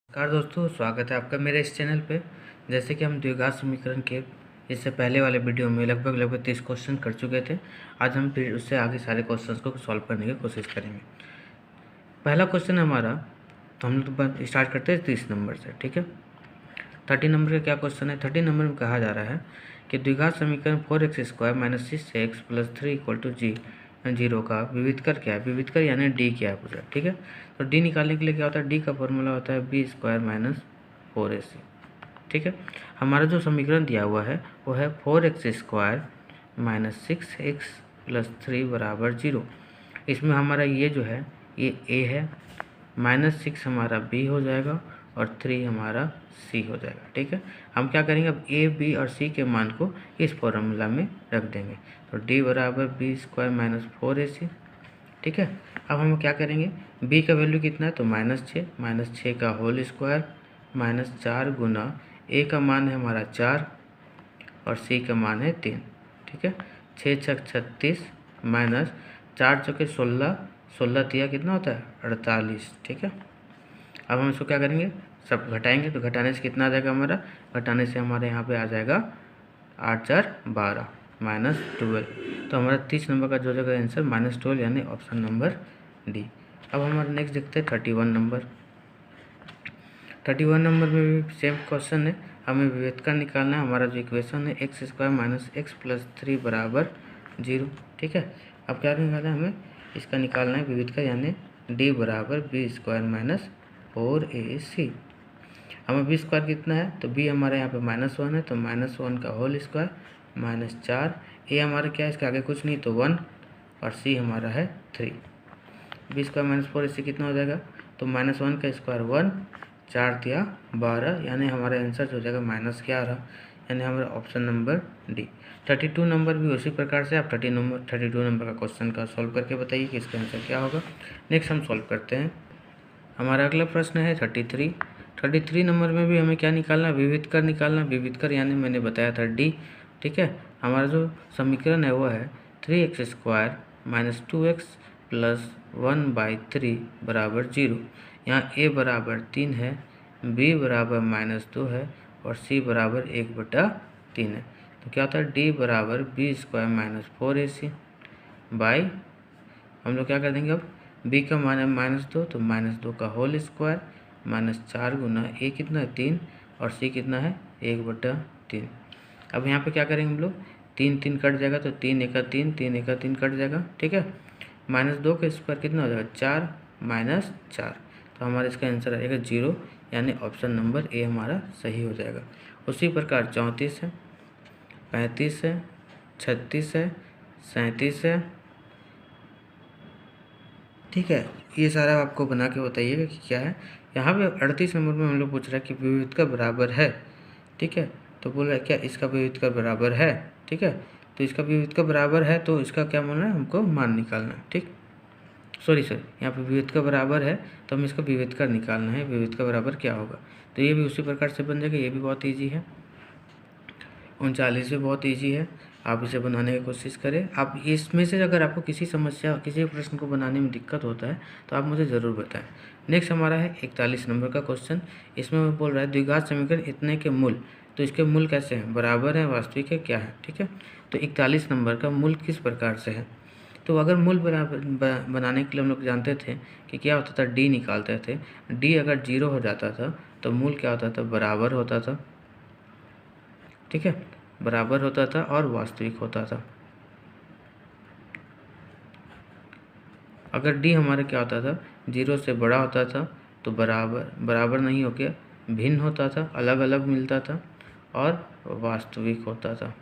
नमस्कार दोस्तों, स्वागत है आपका मेरे इस चैनल पे। जैसे कि हम द्विघात समीकरण के इससे पहले वाले वीडियो में लगभग 30 क्वेश्चन कर चुके थे। आज हम फिर उससे आगे सारे क्वेश्चंस को सॉल्व करने की कोशिश करेंगे। पहला क्वेश्चन हमारा, तो हम लोग स्टार्ट करते हैं 30 नंबर से। ठीक है, 30 नंबर का क्या क्वेश्चन है। 30 नंबर में कहा जा रहा है कि द्विघात समीकरण 4x² - 6x + 3 = जीरो का विविधकर क्या है। विविधकर यानी डी क्या है पूछा। ठीक है, तो डी निकालने के लिए क्या होता है, डी का फॉर्मूला होता है b² - 4ac। ठीक है, हमारा जो समीकरण दिया हुआ है वो है 4x² - 6x + 3 = 0। इसमें हमारा ये जो है ये a है, -6 हमारा b हो जाएगा और 3 हमारा c हो जाएगा। ठीक है, हम क्या करेंगे, अब a, b और c के मान को इस फॉर्मूला में रख देंगे। तो d = b² - 4ac। ठीक है, अब हम क्या करेंगे, b का वैल्यू कितना है तो -6 का होल स्क्वायर -4 गुना a का मान है हमारा 4 और c का मान है 3। ठीक है, 6 छक 36 माइनस 4 चौके 16, 16 तिया कितना होता है 48। ठीक है, अब हम इसको क्या करेंगे, सब घटाएंगे। तो घटाने से कितना आ जाएगा हमारा, घटाने से हमारे यहाँ पे आ जाएगा 8 4 12 -12। तो हमारा 30 नंबर का जो जगह आंसर -12 यानी ऑप्शन नंबर डी। अब हमारा नेक्स्ट देखते हैं 31 नंबर। 31 नंबर में भी सेम क्वेश्चन है, हमें विविधकर निकालना है। हमारा जो इक्वेशन है x² - x + 3 = 0। ठीक है, अब क्या निकालना है, हमें इसका निकालना है विविधकर यानी d = b² - 4ac। हमें b² कितना है तो b हमारे यहाँ पे -1 है, तो -1 का होल स्क्वायर -4। a हमारा क्या है, इसके आगे कुछ नहीं तो 1 और c हमारा है 3। b² - 4ac कितना हो जाएगा, तो -1 का स्क्वायर 1, 4 तिया 12 यानी हमारा आंसर जो हो जाएगा -11 यानी हमारा ऑप्शन नंबर डी। 32 नंबर भी उसी प्रकार से आप 32 नंबर का क्वेश्चन का सॉल्व करके बताइए कि इसका आंसर क्या होगा। नेक्स्ट हम सॉल्व करते हैं। हमारा अगला प्रश्न है 33 नंबर में भी हमें क्या निकालना है, विविधकर निकालना। विविधकर यानी मैंने बताया था डी। ठीक है, हमारा जो समीकरण है वो है 3x² - 2x + 1/3 = 0। यहाँ a बराबर 3 है, b बराबर -2 है और c बराबर 1/3 है। तो क्या होता है, d बराबर b² - 4ac बाई, हम लोग क्या कर देंगे, अब b का मान है -2 तो -2 का होल स्क्वायर -4 गुना a कितना है 3 और c कितना है 1/3। अब यहाँ पे क्या करेंगे हम लोग, 3 3 कट जाएगा तो 3 एका 3, 3 एका 3 कट जाएगा। ठीक है, -2 का स्क्वायर कितना हो जाएगा 4 -4, तो हमारा इसका आंसर आएगा 0 यानी ऑप्शन नंबर ए हमारा सही हो जाएगा। उसी प्रकार 34 है, 35 है, 36 है, 37 है। ठीक है, ये सारा आपको बना के बताइएगा कि क्या है। यहाँ पे 38 नंबर में हम लोग पूछ रहा है कि विविधकर बराबर है। ठीक है, तो बोल रहा है क्या इसका विविधकर बराबर है। ठीक है, तो इसका विविधकर बराबर है तो इसका क्या बोलना है, हमको मान निकालना है। ठीक, सॉरी यहाँ पे विविधकर बराबर है तो हमें इसका विविधकर निकालना है। विविधकर बराबर क्या होगा, तो ये भी उसी प्रकार से बन जाएगा। ये भी बहुत ईजी है, 39 भी बहुत ईजी है, आप इसे बनाने की कोशिश करें। आप इसमें से अगर आपको किसी समस्या, किसी प्रश्न को बनाने में दिक्कत होता है तो आप मुझे ज़रूर बताएं। नेक्स्ट हमारा है 41 नंबर का क्वेश्चन। इसमें मैं बोल रहा है द्विघात समीकरण इतने के मूल, तो इसके मूल कैसे हैं, बराबर है, वास्तविक है, क्या है। ठीक है, तो 41 नंबर का मूल किस प्रकार से है, तो अगर मूल बराबर बनाने के लिए हम लोग जानते थे कि क्या होता था, डी निकालते थे। डी अगर 0 हो जाता था तो मूल क्या होता था, बराबर होता था। ठीक है, बराबर होता था और वास्तविक होता था। अगर डी हमारा क्या होता था, 0 से बड़ा होता था तो बराबर नहीं होकर भिन्न होता था, अलग अलग मिलता था और वास्तविक होता था।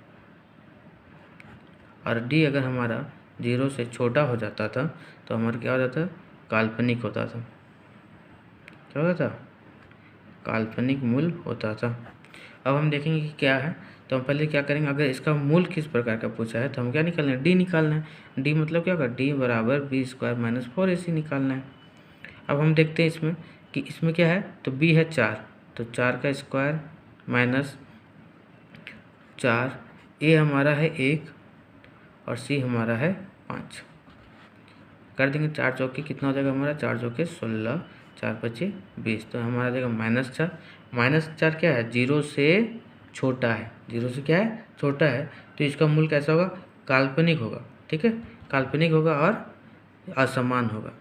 और डी अगर हमारा 0 से छोटा हो जाता था तो हमारा क्या होता था, काल्पनिक होता था। क्या होता था, काल्पनिक मूल होता था। अब हम देखेंगे कि क्या है, तो हम पहले क्या करेंगे, अगर इसका मूल किस प्रकार का पूछा है तो हम क्या निकालना है, डी निकालना है। डी मतलब क्या होगा, डी बराबर b² - 4ac निकालना है। अब हम देखते हैं इसमें कि इसमें क्या है, तो b है 4, तो 4 का स्क्वायर -4, a हमारा है 1 और c हमारा है 5। कर देंगे 4 चौके कितना हो जाएगा हमारा, 4 चौके 16 4×5 = 20, तो हमारा देगा -4 क्या है, 0 से छोटा है, 0 से क्या है, छोटा है, तो इसका मूल कैसा होगा, काल्पनिक होगा। ठीक है, काल्पनिक होगा और असमान होगा,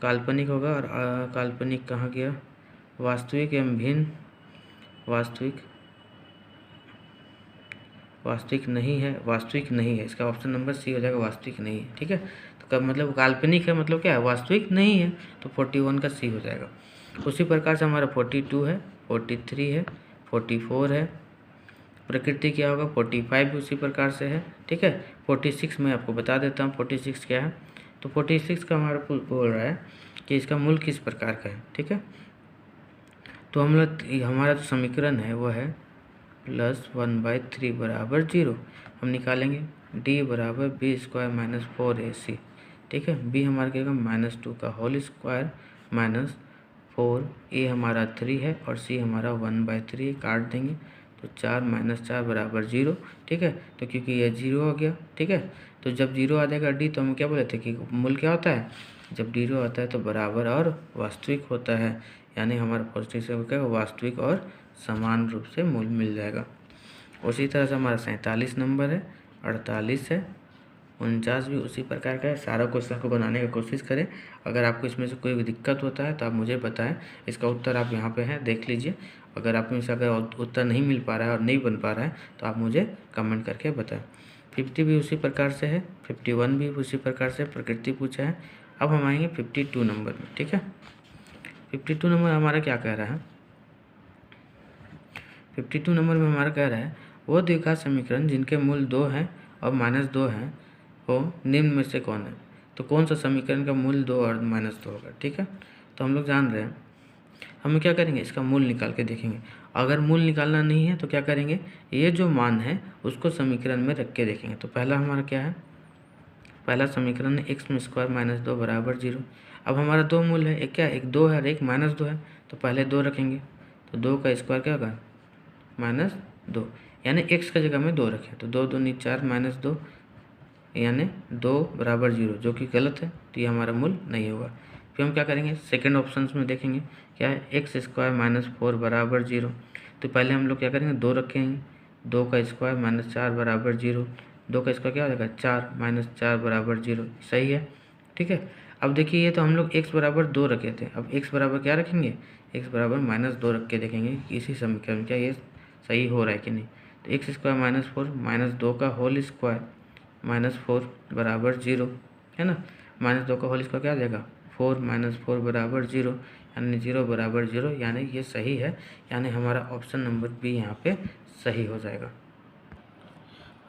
काल्पनिक होगा और काल्पनिक कहाँ गया, वास्तविक एवं भिन्न, वास्तविक नहीं है, इसका ऑप्शन नंबर सी हो जाएगा, वास्तविक नहीं है। ठीक है, तो कब मतलब काल्पनिक है, मतलब क्या है, वास्तविक नहीं है, तो 41 का सी हो जाएगा। उसी प्रकार से हमारा 42 है, 43 है, 44 है, प्रकृति क्या होगा, 45 भी उसी प्रकार से है। ठीक है, 46 मैं आपको बता देता हूँ 46 क्या है। तो 46 का हमारा बोल रहा है कि इसका मूल किस प्रकार का है। ठीक है, तो हम लोग हमारा जो समीकरण है वो है +1/3 = 0। हम निकालेंगे d = b² - 4ac। ठीक है, b हमारा क्या होगा, -2 का होल स्क्वायर -4, a हमारा 3 है और c हमारा 1/3, काट देंगे तो 4 - 4 = 0। ठीक है, तो क्योंकि ये 0 हो गया। ठीक है, तो जब 0 आ जाएगा d, तो हम क्या बोले थे कि मूल क्या होता है, जब 0 आता है तो बराबर और वास्तविक होता है, यानी हमारा पॉजिटिव से क्या वास्तविक और समान रूप से मूल मिल जाएगा। उसी तरह से हमारा 47 नंबर है, 48 है, 49 भी उसी प्रकार का है। सारा क्वेश्चन को बनाने की कोशिश करें। अगर आपको इसमें से कोई भी दिक्कत होता है तो आप मुझे बताएं, इसका उत्तर आप यहाँ पे है, देख लीजिए। अगर आप में से अगर उत्तर नहीं मिल पा रहा है और नहीं बन पा रहा है तो आप मुझे कमेंट करके बताएं। 50 भी उसी प्रकार से है, 51 भी उसी प्रकार से प्रकृति पूछा है। अब हम आएंगे 52 नंबर में। ठीक है, 52 नंबर हमारा क्या कह रहा है, 52 नंबर में हमारा कह रहा है वो द्विघात समीकरण जिनके मूल 2 हैं और -2 हैं वो निम्न में से कौन है। तो कौन सा समीकरण का मूल 2 और -2 होगा। ठीक है, तो हम लोग जान रहे हैं, हम क्या करेंगे, इसका मूल निकाल के देखेंगे। अगर मूल निकालना नहीं है तो क्या करेंगे, ये जो मान है उसको समीकरण में रख के देखेंगे। तो पहला हमारा क्या है, पहला समीकरण है x² - 2 = 0। अब हमारा 2 मूल है, एक क्या, एक 2 है और एक -2 है, तो पहले 2 रखेंगे, तो 2 का स्क्वायर क्या होगा, -2, यानी x का जगह में 2 रखें, तो 2 दूनी 4 -2 यानी 2 = 0, जो कि गलत है, तो ये हमारा मूल नहीं होगा। फिर हम क्या करेंगे, सेकंड ऑप्शन में देखेंगे क्या है, x² - 4 = 0। तो पहले हम लोग क्या करेंगे, 2 रखेंगे, 2 का स्क्वायर -4 = 0, 2 का स्क्वायर क्या हो जाएगा, 4 -4 = 0, सही है। ठीक है, अब देखिए ये तो हम लोग x = 2 रखे थे, अब x बराबर क्या रखेंगे, x = -2 रख के देखेंगे कि इसी समीकरण क्या ये सही हो रहा है कि नहीं। तो x² - 4 -2 का होल स्क्वायर -4 = 0 है ना, -2 का होल स्क्वायर क्या आ जाएगा, 4 - 4 = 0, यानी 0 = 0, यानी ये सही है, यानी हमारा ऑप्शन नंबर बी यहाँ पे सही हो जाएगा।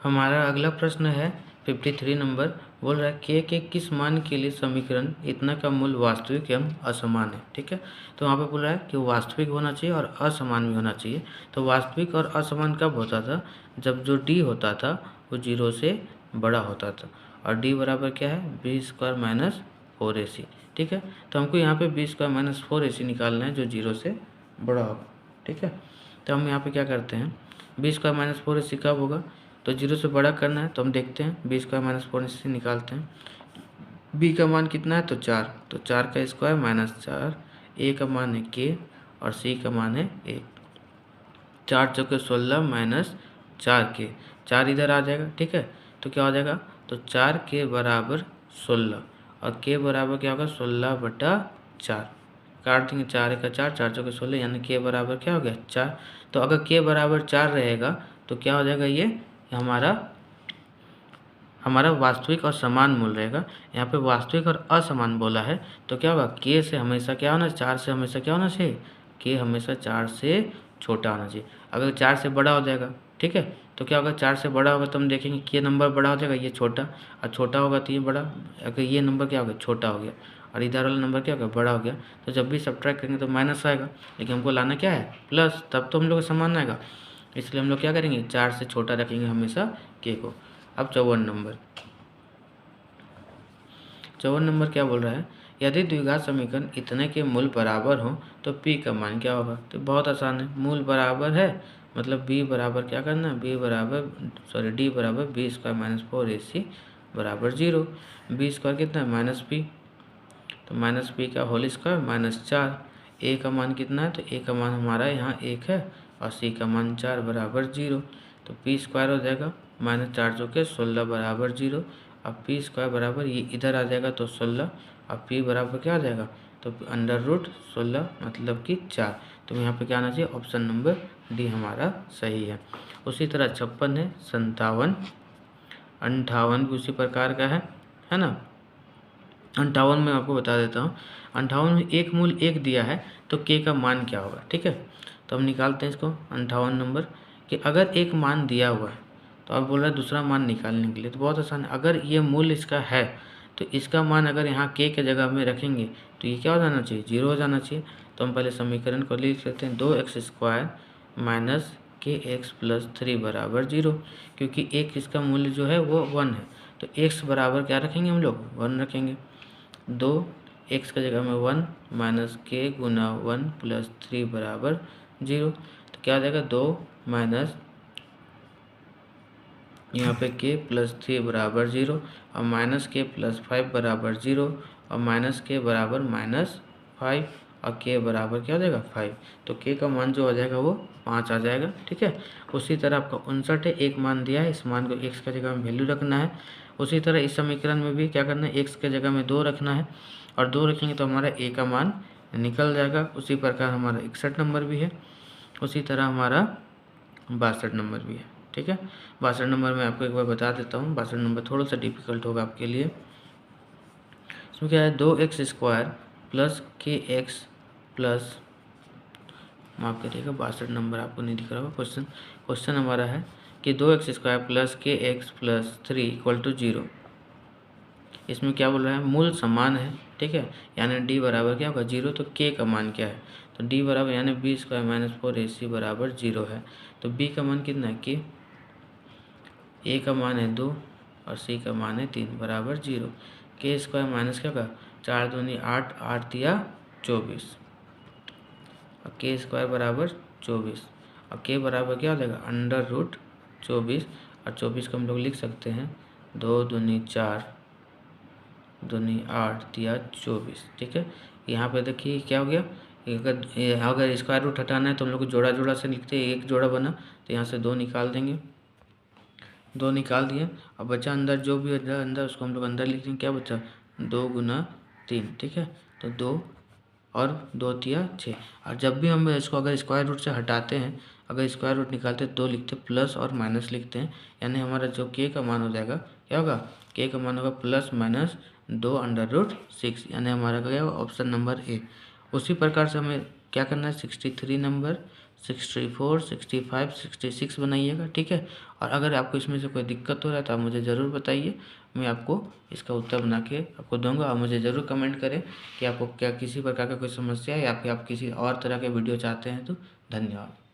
हमारा अगला प्रश्न है 53 नंबर, बोल रहा है के किस मान के लिए समीकरण इतना का मूल वास्तविक एवं असमान है। ठीक है, तो वहाँ पे बोल रहा है कि वास्तविक होना चाहिए और असमान भी होना चाहिए। तो वास्तविक और असमान कब होता था, जब जो d होता था वो 0 से बड़ा होता था, और d बराबर क्या है, b² - 4ac। ठीक है, तो हमको यहाँ पे b² - 4ac निकालना है जो 0 से बड़ा होगा। ठीक है, तो हम यहाँ पे क्या करते हैं, b² - 4ac कब होगा, तो 0 से बड़ा करना है, तो हम देखते हैं b² - 4ac निकालते हैं। b का मान कितना है, तो 4, तो 4 का स्क्वायर -4, a का मान है k और c का मान है 1, 4 चौके 16 - 4k, 4 इधर आ जाएगा। ठीक है, तो क्या हो जाएगा, तो 4k = 16 और k बराबर क्या होगा, 16/4, काट देंगे, 4 का 4, 4 चौके 16, यानी k बराबर क्या हो गया, 4। तो अगर k बराबर 4 रहेगा तो क्या हो जाएगा, ये हमारा वास्तविक और समान मूल रहेगा। यहाँ पे वास्तविक और असमान बोला है, तो क्या होगा, k से हमेशा क्या होना, 4 से हमेशा क्या होना चाहिए, k हमेशा 4 से छोटा होना चाहिए। अगर 4 से बड़ा हो जाएगा, ठीक है, तो क्या होगा, 4 से बड़ा होगा तो हम देखेंगे कि ये नंबर बड़ा हो जाएगा, ये छोटा, और छोटा होगा तो ये बड़ा। अगर ये नंबर क्या हो गया, छोटा हो गया, और इधर वाला नंबर क्या हो गया, बड़ा हो गया, तो जब भी सब्ट्रैक्ट करेंगे तो माइनस आएगा, लेकिन हमको लाना क्या है, प्लस, तब तो हम लोग समान आएगा। इसलिए हम लोग क्या करेंगे, 4 से छोटा रखेंगे हमेशा k को। अब 54 नंबर क्या बोल रहा है, यदि द्विघात समीकरण इतने के मूल बराबर हो तो p का मान क्या होगा। तो बहुत आसान है, मूल बराबर है मतलब b बराबर क्या करना है, d बराबर b² - 4ac = 0। b² कितना है, -p, तो माइनस पी का होल स्क्वायर माइनस 4। ए का मान कितना है, तो ए का मान हमारा यहाँ 1 है और सी का मान 4 बराबर 0। तो पी स्क्वायर हो जाएगा माइनस 4 चौके 16 बराबर 0। अब पी स्क्वायर बराबर ये इधर आ जाएगा तो 16, अब पी बराबर क्या आ जाएगा, तो अंडर रूट 16 मतलब कि 4। तो यहाँ पे क्या आना चाहिए, ऑप्शन नंबर डी हमारा सही है। उसी तरह 56 है, 57, 58 भी उसी प्रकार का है ना। 58 में आपको बता देता हूँ, 58 में एक मूल 1 दिया है तो के का मान क्या होगा, ठीक है। तो हम निकालते हैं इसको 58 नंबर कि अगर एक मान दिया हुआ है तो अब बोल रहा है दूसरा मान निकालने के लिए, तो बहुत आसान है। अगर ये मूल इसका है तो इसका मान अगर यहाँ के जगह में रखेंगे तो ये क्या हो जाना चाहिए, 0 हो जाना चाहिए। तो हम पहले समीकरण को लिख लेते हैं, 2x² माइनस kx प्लस 3 बराबर 0, क्योंकि एक इसका मूल्य जो है वो 1 है। तो x बराबर क्या रखेंगे हम लोग, 1 रखेंगे। 2x की जगह में 1 माइनस के गुना 1 प्लस 3 बराबर 0। तो क्या आ जाएगा, 2 माइनस यहाँ पे k प्लस 3 बराबर 0 और माइनस के प्लस 5 बराबर 0 और माइनस के बराबर माइनस 5 और k बराबर क्या हो जाएगा 5। तो k का मान जो आ जाएगा वो 5 आ जाएगा, ठीक है। उसी तरह आपका 59 है, एक मान दिया है, इस मान को x की जगह में वैल्यू रखना है। उसी तरह इस समीकरण में भी क्या करना है, x की जगह में 2 रखना है और 2 रखेंगे तो हमारा a का मान निकल जाएगा। उसी प्रकार हमारा 61 नंबर भी है, उसी तरह हमारा 62 नंबर भी है, ठीक है। 62 नंबर में आपको एक बार बता देता हूँ, 62 नंबर थोड़ा सा डिफिकल्ट होगा आपके लिए। इसमें क्या है, 2x² प्लस kx प्लस, माफ करिएगा 62 नंबर आपको नहीं दिख रहा होगा। क्वेश्चन हमारा है कि 2x² plus kx plus 3 equal to 0। इसमें क्या बोल रहा है, मूल समान है, ठीक है, यानी d बराबर क्या होगा 0। तो k का मान क्या है, तो d बराबर यानी b² माइनस 4ac बराबर 0 है। तो b का मान कितना है, k, a का मान है 2 और c का मान है 3 बराबर 0। k² माइनस क्या होगा, 4 दूनी 8, 8 दिया 24 और k² बराबर 24 और k बराबर क्या हो जाएगा, अंडर रूट 24 और 24 को हम लोग लिख सकते हैं 2 दूनी 4 दूनी 8 दिया 24, ठीक है। यहाँ पे देखिए क्या हो गया, अगर स्क्वायर रूट हटाना है तो हम लोग को जोड़ा जोड़ा से लिखते हैं, एक जोड़ा बना तो यहाँ से 2 निकाल देंगे, 2 निकाल दिए और बचा अंदर जो भी अंदर उसको हम लोग अंदर लिख देंगे, क्या बचा 2 गुना 3, ठीक है। तो 2 और 2 तिया 6। और जब भी हम इसको अगर स्क्वायर रूट से हटाते हैं, अगर स्क्वायर रूट निकालते हैं 2 लिखते हैं, प्लस और माइनस लिखते हैं, यानी हमारा जो k का मान हो जाएगा क्या होगा, k का मान होगा प्लस माइनस 2 अंडर रूट 6, यानी हमारा क्या होगा ऑप्शन नंबर ए। उसी प्रकार से हमें क्या करना है, 63 नंबर, 64, 65, 66 बनाइएगा, ठीक है। और अगर आपको इसमें से कोई दिक्कत हो रहा है तो आप मुझे ज़रूर बताइए, मैं आपको इसका उत्तर बना के आपको दूंगा। और मुझे ज़रूर कमेंट करें कि आपको क्या किसी प्रकार का कोई समस्या है या फिर आप किसी और तरह के वीडियो चाहते हैं तो। धन्यवाद।